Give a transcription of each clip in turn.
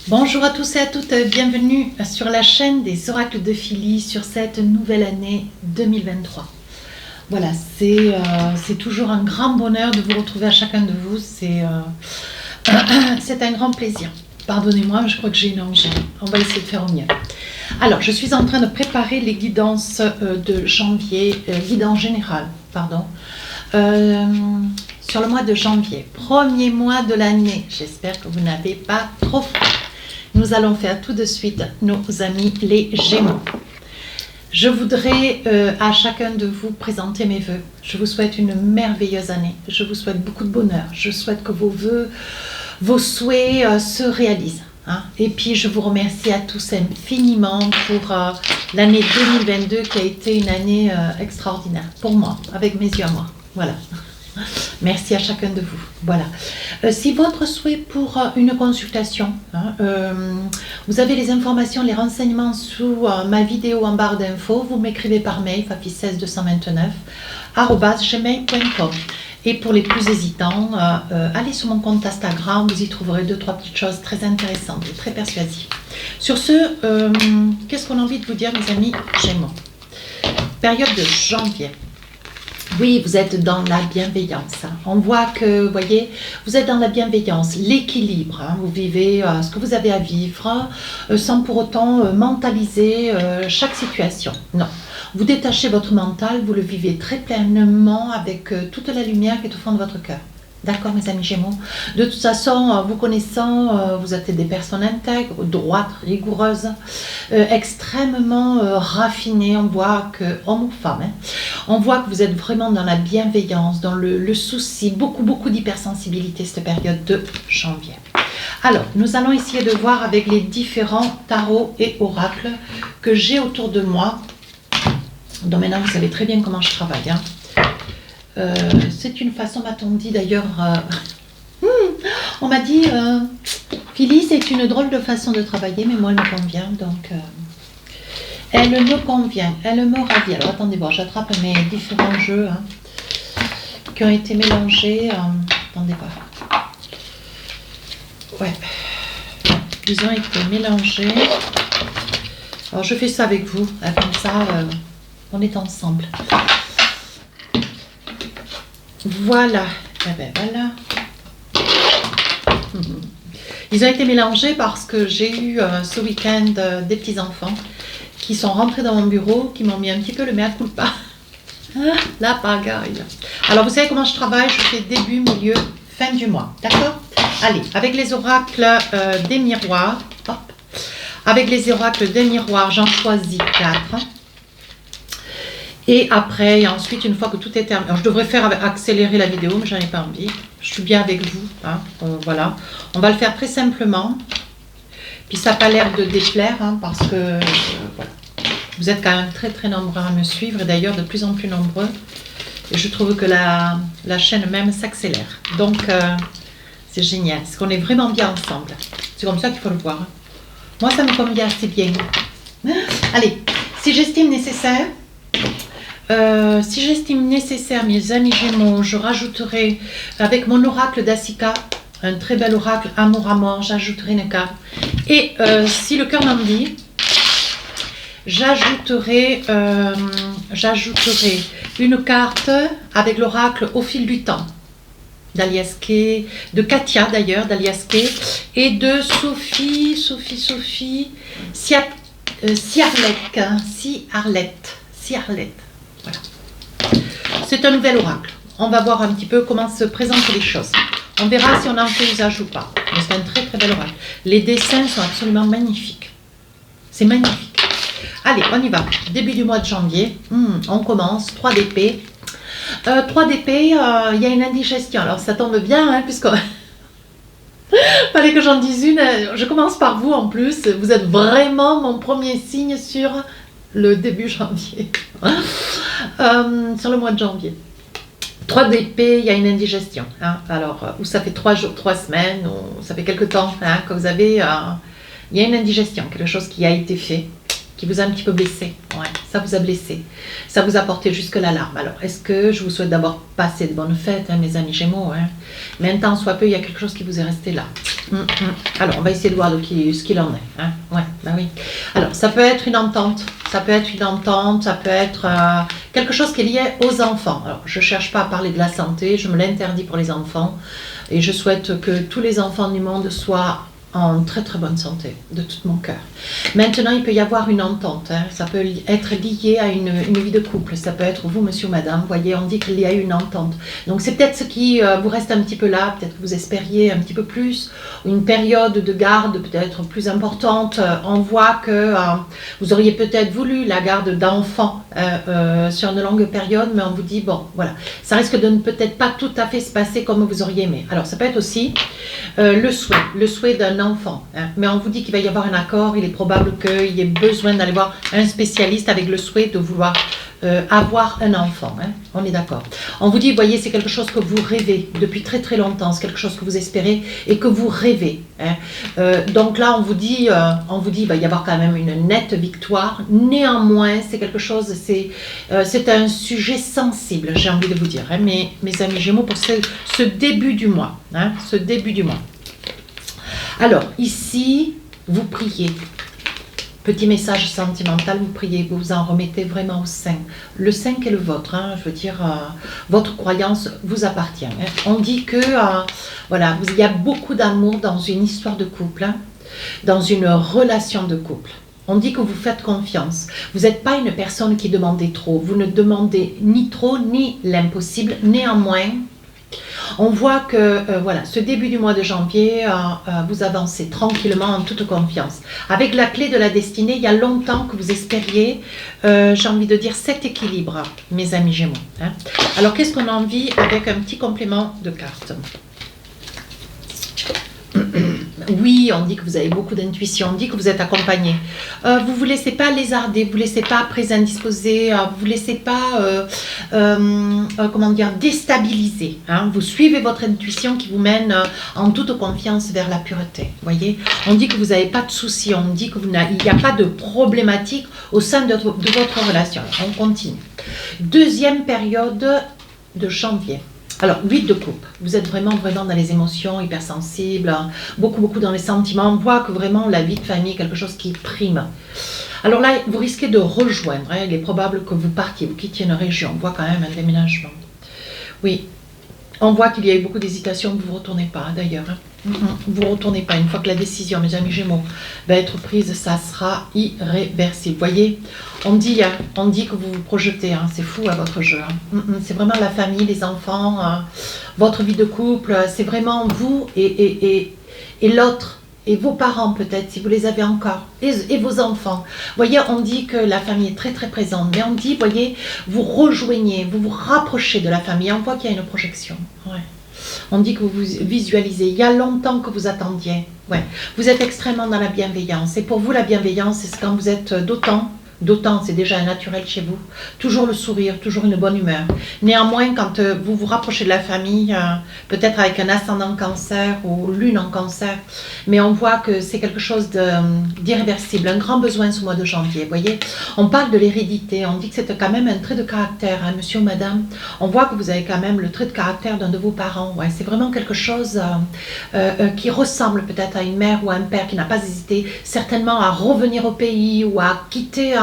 Bonjour à tous et à toutes, bienvenue sur la chaîne des oracles de Philly sur cette nouvelle année 2023. Voilà, c'est toujours un grand bonheur de vous retrouver à chacun de vous, c'est un grand plaisir. Pardonnez-moi, je crois que j'ai une angine, on va essayer de faire au mieux. Alors, je suis en train de préparer les guidances de janvier, guidance générale, pardon, sur le mois de janvier, premier mois de l'année. J'espère que vous n'avez pas trop froid. Nous allons faire tout de suite nos amis les Gémeaux. Je voudrais à chacun de vous présenter mes vœux. Je vous souhaite une merveilleuse année. Je vous souhaite beaucoup de bonheur. Je souhaite que vos vœux, vos souhaits se réalisent. Hein. Et puis je vous remercie à tous infiniment pour l'année 2022 qui a été une année extraordinaire pour moi, avec mes yeux à moi. Voilà. Merci à chacun de vous. Voilà. Si votre souhait pour une consultation, vous avez les informations, les renseignements sous ma vidéo en barre d'infos, vous m'écrivez par mail, fafi16229@gmail.com. Et pour les plus hésitants, allez sur mon compte Instagram, vous y trouverez 2-3 petites choses très intéressantes et très persuasives. Sur ce, qu'est-ce qu'on a envie de vous dire, mes amis Gémeaux? Période de janvier. Oui, vous êtes dans la bienveillance. On voit que, vous voyez, vous êtes dans la bienveillance, l'équilibre. Vous vivez ce que vous avez à vivre sans pour autant mentaliser chaque situation. Non, vous détachez votre mental, vous le vivez très pleinement avec toute la lumière qui est au fond de votre cœur. D'accord, mes amis Gémeaux? De toute façon, vous connaissant, vous êtes des personnes intègres, droites, rigoureuses, extrêmement raffinées. On voit que, homme ou femme, on voit que vous êtes vraiment dans la bienveillance, dans le souci, beaucoup d'hypersensibilité cette période de janvier. Alors, nous allons essayer de voir avec les différents tarots et oracles que j'ai autour de moi. Donc maintenant, vous savez très bien comment je travaille. C'est une façon, m'a-t-on dit d'ailleurs, on m'a dit, Philly, c'est une drôle de façon de travailler, mais moi elle me convient, donc elle me convient, elle me ravit. Alors attendez voir, j'attrape mes différents jeux qui ont été mélangés, attendez voir, ouais, ils ont été mélangés, alors je fais ça avec vous, comme ça on est ensemble. Voilà, eh ben voilà. Ils ont été mélangés parce que j'ai eu ce week-end des petits-enfants qui sont rentrés dans mon bureau, qui m'ont mis un petit peu le mea culpa. La pagaille. Alors vous savez comment je travaille, je fais début, milieu, fin du mois, d'accord? Allez, avec les oracles des miroirs, hop. Avec les oracles des miroirs, j'en choisis 4. Et après, et ensuite, une fois que tout est terminé, alors je devrais faire accélérer la vidéo, mais j'en ai pas envie. Je suis bien avec vous, voilà. On va le faire très simplement. Puis ça n'a pas l'air de déplaire, parce que voilà. Vous êtes quand même très nombreux à me suivre, et d'ailleurs de plus en plus nombreux. Et je trouve que la chaîne même s'accélère. Donc, c'est génial, parce qu'on est vraiment bien ensemble. C'est comme ça qu'il faut le voir. Moi, ça me convient assez bien. Allez, si j'estime nécessaire... mes amis Gémeaux, je rajouterai avec mon oracle d'Asika, un très bel oracle amour à mort, j'ajouterai une carte. Et si le cœur m'en dit, j'ajouterai une carte avec l'oracle au fil du temps d'Aliaske, de Katia d'ailleurs, d'Aliaske, et de Sophie Ciarlette. Voilà. C'est un nouvel oracle. On va voir un petit peu comment se présentent les choses. On verra si on en fait usage ou pas. Mais c'est un très bel oracle. Les dessins sont absolument magnifiques. C'est magnifique. Allez, on y va. Début du mois de janvier. On commence. 3 d'épée. 3 d'épée, il y a une indigestion. Alors ça tombe bien, puisque... Fallait que j'en dise une. Je commence par vous en plus. Vous êtes vraiment mon premier signe sur... le début janvier, sur le mois de janvier. 3 d'épée, il y a une indigestion. Alors, ou ça fait 3 jours, 3 semaines, ou ça fait quelque temps que vous avez... il y a une indigestion, quelque chose qui a été fait. qui vous a un petit peu blessé. Ouais, ça vous a blessé. Ça vous a porté jusque la larme. Alors, est-ce que je vous souhaite d'abord passer de bonnes fêtes, hein, mes amis Gémeaux, hein. Mais un temps soit peu, il y a quelque chose qui vous est resté là. Alors, on va essayer de voir ce qu'il en est. Hein. Ouais, bah oui. Alors, ça peut être une entente. Ça peut être une entente, ça peut être quelque chose qui est lié aux enfants. Alors, je ne cherche pas à parler de la santé, je me l'interdis pour les enfants. Et je souhaite que tous les enfants du monde soient en très très bonne santé, de tout mon cœur. Maintenant, il peut y avoir une entente, hein. Ça peut être lié à une vie de couple, ça peut être vous, monsieur ou madame, vous voyez, on dit qu'il y a une entente. Donc c'est peut-être ce qui vous reste un petit peu là, peut-être que vous espériez un petit peu plus, une période de garde peut-être plus importante. On voit que vous auriez peut-être voulu la garde d'enfants sur une longue période, mais on vous dit, bon, voilà, ça risque de ne peut-être pas tout à fait se passer comme vous auriez aimé. Alors ça peut être aussi le souhait d'un enfant, hein. Mais on vous dit qu'il va y avoir un accord, il est probable qu'il y ait besoin d'aller voir un spécialiste avec le souhait de vouloir avoir un enfant, hein. On est d'accord. On vous dit, voyez, c'est quelque chose que vous rêvez depuis très très longtemps, c'est quelque chose que vous espérez et que vous rêvez, hein. Donc là, on vous dit, il va y avoir quand même une nette victoire. Néanmoins, c'est quelque chose, c'est un sujet sensible, j'ai envie de vous dire, hein, mes amis Gémeaux, pour ce début du mois, hein, ce début du mois. Alors, ici, vous priez. Petit message sentimental, vous priez, vous vous en remettez vraiment au Saint. Le Saint qui est le vôtre, hein, je veux dire, votre croyance vous appartient, hein. On dit que, voilà, il y a beaucoup d'amour dans une histoire de couple, hein, dans une relation de couple. On dit que vous faites confiance. Vous n'êtes pas une personne qui demandez trop. Vous ne demandez ni trop, ni l'impossible. Néanmoins, on voit que voilà, ce début du mois de janvier, vous avancez tranquillement en toute confiance. Avec la clé de la destinée, il y a longtemps que vous espériez, j'ai envie de dire, cet équilibre, mes amis Gémeaux, hein. Alors, qu'est-ce qu'on a envie avec un petit complément de cartes? Oui, on dit que vous avez beaucoup d'intuition, on dit que vous êtes accompagné. Vous ne vous laissez pas lézarder, vous ne vous laissez pas prise indisposée, vous ne vous laissez pas, comment dire, déstabiliser, hein. Vous suivez votre intuition qui vous mène en toute confiance vers la pureté. Voyez, on dit que vous n'avez pas de soucis, on dit qu'il n'y a pas de problématique au sein de votre relation. On continue. Deuxième période de janvier. Alors, 8 de coupe, vous êtes vraiment dans les émotions, hypersensibles, beaucoup dans les sentiments. On voit que vraiment la vie de famille est quelque chose qui prime. Alors là, vous risquez de rejoindre, hein, il est probable que vous partiez, vous quittiez une région. On voit quand même un déménagement. Oui, on voit qu'il y a eu beaucoup d'hésitation, vous ne vous retournez pas d'ailleurs, hein. Vous ne retournez pas. Une fois que la décision, mes amis Gémeaux, va être prise, ça sera irréversible. Vous voyez, on dit que vous vous projetez, hein, c'est fou à votre jeu, hein. C'est vraiment la famille, les enfants, votre vie de couple, c'est vraiment vous et l'autre. Et vos parents peut-être, si vous les avez encore, et vos enfants. Vous voyez, on dit que la famille est très très présente, mais on dit, vous voyez, vous rejoignez, vous vous rapprochez de la famille, on voit qu'il y a une projection. Ouais. On dit que vous visualisez, il y a longtemps que vous attendiez. Ouais. Vous êtes extrêmement dans la bienveillance, et pour vous la bienveillance, c'est quand vous êtes d'autant, c'est déjà un naturel chez vous, toujours le sourire, toujours une bonne humeur. Néanmoins, quand vous vous rapprochez de la famille, peut-être avec un ascendant cancer ou lune en cancer, mais on voit que c'est quelque chose d'irréversible, un grand besoin ce mois de janvier, vous voyez. On parle de l'hérédité, on dit que c'est quand même un trait de caractère, hein, monsieur ou madame. On voit que vous avez quand même le trait de caractère d'un de vos parents, ouais. C'est vraiment quelque chose qui ressemble peut-être à une mère ou à un père qui n'a pas hésité certainement à revenir au pays ou à quitter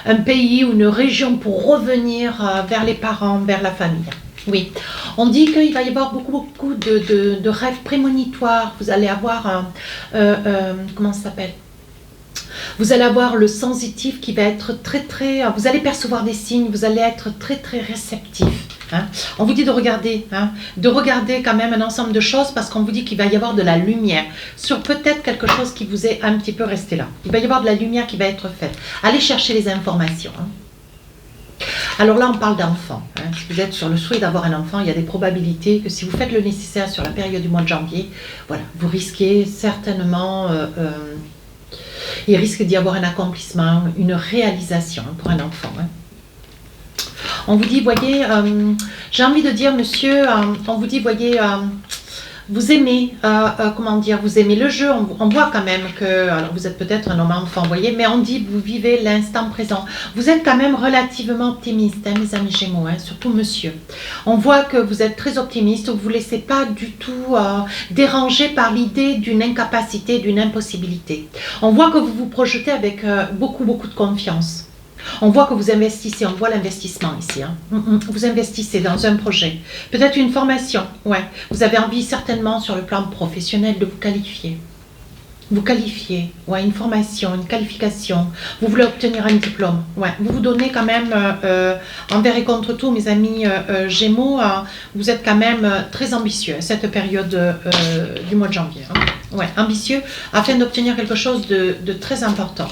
un pays ou une région pour revenir vers les parents, vers la famille. Oui, on dit qu'il va y avoir beaucoup de rêves prémonitoires. Vous allez avoir comment ça s'appelle? Vous allez avoir le sensitif qui va être très, vous allez percevoir des signes, vous allez être très réceptif. Hein. On vous dit de regarder quand même un ensemble de choses parce qu'on vous dit qu'il va y avoir de la lumière sur peut-être quelque chose qui vous est un petit peu resté là. Il va y avoir de la lumière qui va être faite. Allez chercher les informations. Hein. Alors là, on parle d'enfant. Hein. Si vous êtes sur le souhait d'avoir un enfant, il y a des probabilités que si vous faites le nécessaire sur la période du mois de janvier, voilà, vous risquez certainement... il risque d'y avoir un accomplissement, une réalisation pour un enfant. Hein. On vous dit, voyez, j'ai envie de dire, monsieur, on vous dit, voyez, Vous aimez, comment dire, vous aimez le jeu. On voit quand même que, alors vous êtes peut-être un homme enfant, vous voyez, mais on dit que vous vivez l'instant présent. Vous êtes quand même relativement optimiste, hein, mes amis Gémeaux, hein, surtout monsieur. On voit que vous êtes très optimiste, vous ne vous laissez pas du tout déranger par l'idée d'une incapacité, d'une impossibilité. On voit que vous vous projetez avec beaucoup de confiance. On voit que vous investissez, on voit l'investissement ici. Hein. Vous investissez dans un projet, peut-être une formation. Ouais. Vous avez envie certainement sur le plan professionnel de vous qualifier. Vous qualifiez, ouais, une formation, une qualification. Vous voulez obtenir un diplôme. Ouais. Vous vous donnez quand même, envers et contre tout, mes amis Gémeaux, vous êtes quand même très ambitieux à cette période du mois de janvier. Hein. Ouais, ambitieux afin d'obtenir quelque chose de très important.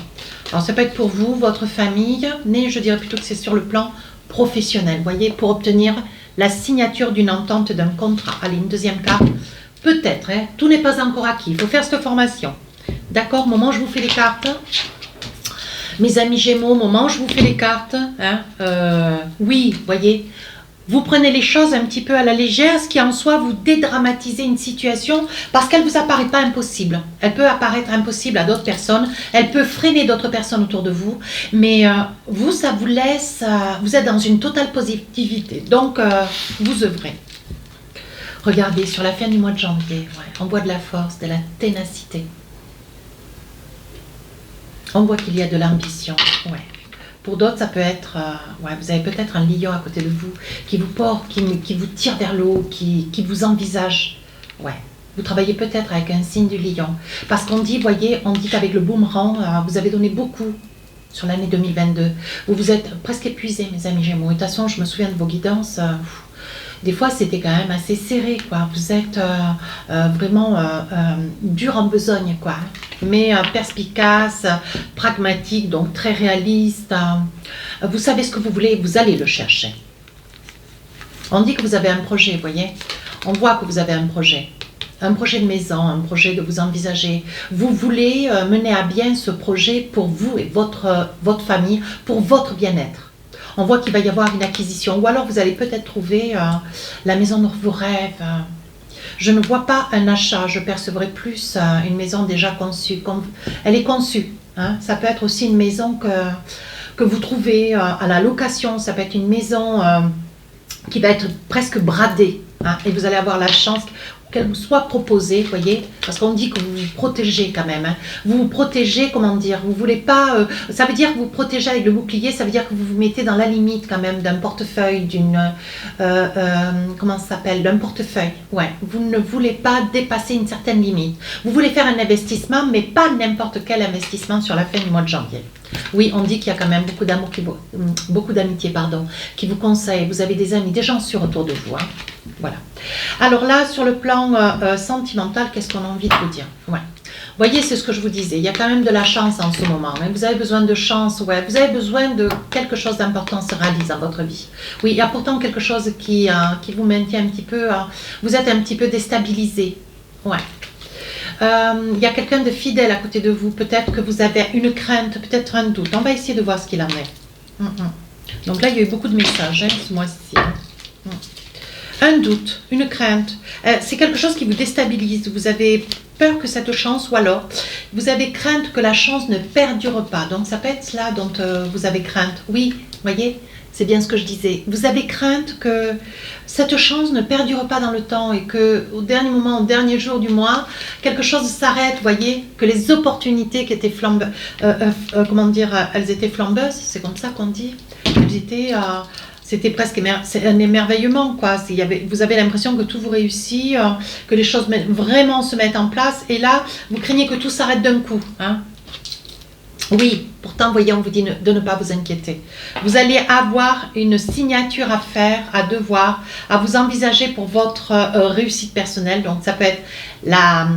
Alors, ça peut être pour vous, votre famille, mais je dirais plutôt que c'est sur le plan professionnel, vous voyez, pour obtenir la signature d'une entente, d'un contrat. Allez, une deuxième carte, peut-être, hein, tout n'est pas encore acquis, il faut faire cette formation. D'accord, au moment où je vous fais les cartes, mes amis Gémeaux, au moment où je vous fais les cartes, hein, oui, vous voyez, vous prenez les choses un petit peu à la légère, ce qui en soi vous dédramatisez une situation parce qu'elle ne vous apparaît pas impossible. Elle peut apparaître impossible à d'autres personnes, elle peut freiner d'autres personnes autour de vous, mais vous, ça vous laisse, vous êtes dans une totale positivité, donc vous œuvrez. Regardez, sur la fin du mois de janvier, ouais, on voit de la force, de la ténacité. On voit qu'il y a de l'ambition, ouais. Pour d'autres, ça peut être, ouais, vous avez peut-être un lion à côté de vous qui vous porte, qui vous tire vers le haut, qui vous envisage. Ouais. Vous travaillez peut-être avec un signe du lion. Parce qu'on dit, voyez, on dit qu'avec le boomerang, vous avez donné beaucoup sur l'année 2022. Vous êtes presque épuisés, mes amis Gémeaux. Et de toute façon, je me souviens de vos guidances. Des fois, c'était quand même assez serré, quoi. Vous êtes vraiment dur en besogne, quoi. Mais perspicace, pragmatique, donc très réaliste. Vous savez ce que vous voulez, vous allez le chercher. On dit que vous avez un projet, vous voyez. On voit que vous avez un projet de maison, un projet que vous envisagez. Vous voulez mener à bien ce projet pour vous et votre famille, pour votre bien-être. On voit qu'il va y avoir une acquisition, ou alors vous allez peut-être trouver la maison de vos rêves. Je ne vois pas un achat, je percevrai plus une maison déjà conçue. Elle est conçue. Hein. Ça peut être aussi une maison que vous trouvez à la location. Ça peut être une maison qui va être presque bradée. Hein, et vous allez avoir la chance qu'elle vous soit proposée, vous voyez, parce qu'on dit que vous vous protégez quand même. Hein. Vous vous protégez, comment dire, vous voulez pas... ça veut dire que vous vous protégez avec le bouclier, ça veut dire que vous vous mettez dans la limite quand même d'un portefeuille, d'une... comment ça s'appelle? D'un portefeuille, ouais. Vous ne voulez pas dépasser une certaine limite. Vous voulez faire un investissement, mais pas n'importe quel investissement sur la fin du mois de janvier. Oui, on dit qu'il y a quand même beaucoup d'amour, beaucoup d'amitié, pardon, qui vous conseillent. Vous avez des amis, des gens sûrs autour de vous. Hein. Voilà. Alors là, sur le plan sentimental, qu'est-ce qu'on a envie de vous dire? Ouais. Vous voyez, c'est ce que je vous disais. Il y a quand même de la chance en ce moment. Hein. Vous avez besoin de chance, ouais. Vous avez besoin de quelque chose d'important se réalise dans votre vie. Oui, il y a pourtant quelque chose qui vous maintient un petit peu... vous êtes un petit peu déstabilisé. Ouais. Il y a quelqu'un de fidèle à côté de vous. Peut-être que vous avez une crainte, peut-être un doute. On va essayer de voir ce qu'il en est. Donc là, il y a eu beaucoup de messages hein, ce mois-ci. Un doute, une crainte. C'est quelque chose qui vous déstabilise. Vous avez peur que cette chance, ou alors vous avez crainte que la chance ne perdure pas. Donc ça peut être cela dont vous avez crainte. Oui, voyez, c'est bien ce que je disais. Vous avez crainte que cette chance ne perdure pas dans le temps et que au dernier moment, au dernier jour du mois, quelque chose s'arrête, voyez, que les opportunités qui étaient comment dire, elles étaient flambeuses, c'est comme ça qu'on dit. Elles étaient... c'était presque un émerveillement, quoi. Vous avez l'impression que tout vous réussit, que les choses vraiment se mettent en place. Et là, vous craignez que tout s'arrête d'un coup. Hein. Oui, pourtant, voyez, on vous dit de ne pas vous inquiéter. Vous allez avoir une signature à faire, à devoir, à vous envisager pour votre réussite personnelle. Donc, ça peut être la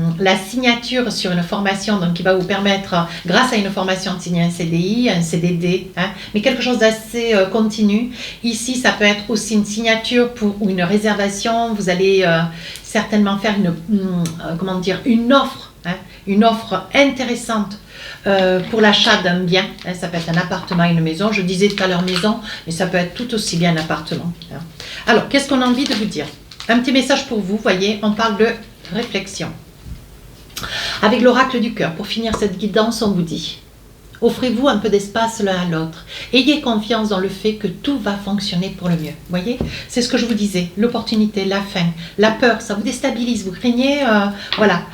signature sur une formation donc, qui va vous permettre, grâce à une formation, de signer un CDI, un CDD, hein, mais quelque chose d'assez continu. Ici, ça peut être aussi une signature ou une réservation. Vous allez certainement faire une offre, hein, une offre intéressante. Pour l'achat d'un bien, hein, ça peut être un appartement, une maison. Je disais tout à l'heure maison, mais ça peut être tout aussi bien un appartement. Hein. Alors, qu'est-ce qu'on a envie de vous dire? Un petit message pour vous, voyez, on parle de réflexion. Avec l'oracle du cœur, pour finir cette guidance, on vous dit: offrez-vous un peu d'espace l'un à l'autre. Ayez confiance dans le fait que tout va fonctionner pour le mieux. Vous voyez, c'est ce que je vous disais. L'opportunité, la faim, la peur, ça vous déstabilise. Vous craignez voilà,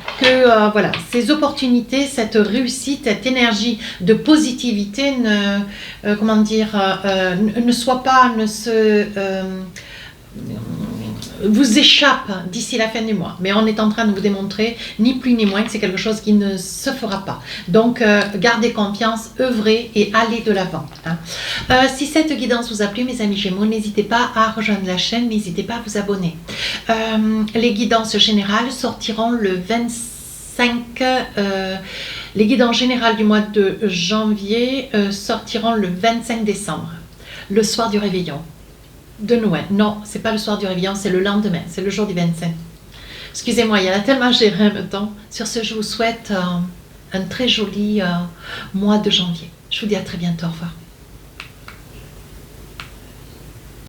ces opportunités, cette réussite, cette énergie de positivité ne soit pas, vous échappe d'ici la fin du mois. Mais on est en train de vous démontrer, ni plus ni moins, que c'est quelque chose qui ne se fera pas. Donc, gardez confiance, œuvrez et allez de l'avant. Si cette guidance vous a plu, mes amis Gémeaux, n'hésitez pas à rejoindre la chaîne, n'hésitez pas à vous abonner. Les guidances générales sortiront le 25... les guidances générales du mois de janvier sortiront le 25 décembre, le soir du réveillon. De Noël. Non, c'est pas le soir du réveillon, c'est le lendemain, c'est le jour du 25. Excusez-moi, il y en a tellement à gérer en même temps. Sur ce, je vous souhaite un très joli mois de janvier. Je vous dis à très bientôt, au revoir.